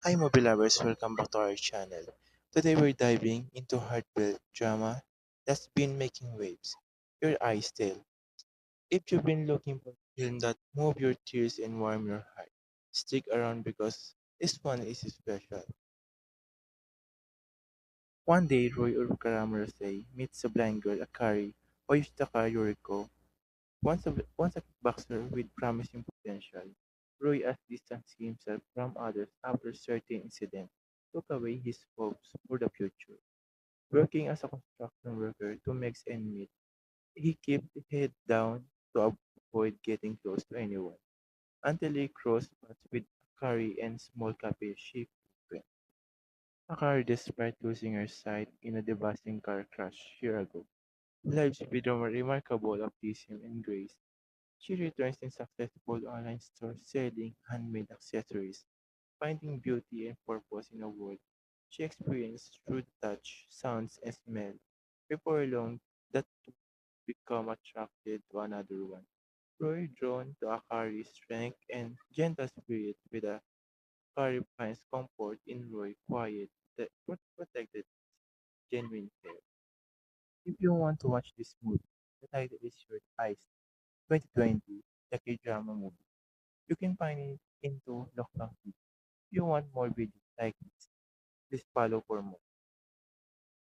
Hi movie lovers, welcome back to our channel. Today we're diving into heartfelt drama that's been making waves. Your eyes tell. If you've been looking for a film that move your tears and warm your heart, stick around because this one is special. One day, Roy Urkaramurasay meets a blind girl, Akari Oyutaka Yoriko, once a kickboxer with promising potential. Roy has distanced himself from others after certain incident took away his hopes for the future. Working as a construction worker to make ends meet, he kept his head down to avoid getting close to anyone until he crossed paths with Akari and small cafe she frequent. Akari, despite losing her sight in a devastating car crash year ago, lives with a remarkable optimism and grace. She returns in successful online store selling handmade accessories, finding beauty and purpose in a world she experienced through touch, sounds, and smell. Before long, the two become attracted to another one. Roy drawn to Akari's strength and gentle spirit with Akari finds comfort in Roy quiet, protected, genuine care. If you want to watch this movie, the title is Your Eyes 2020, the K-drama movie. You can find it into Lockdown. If you want more videos like this, please follow for more.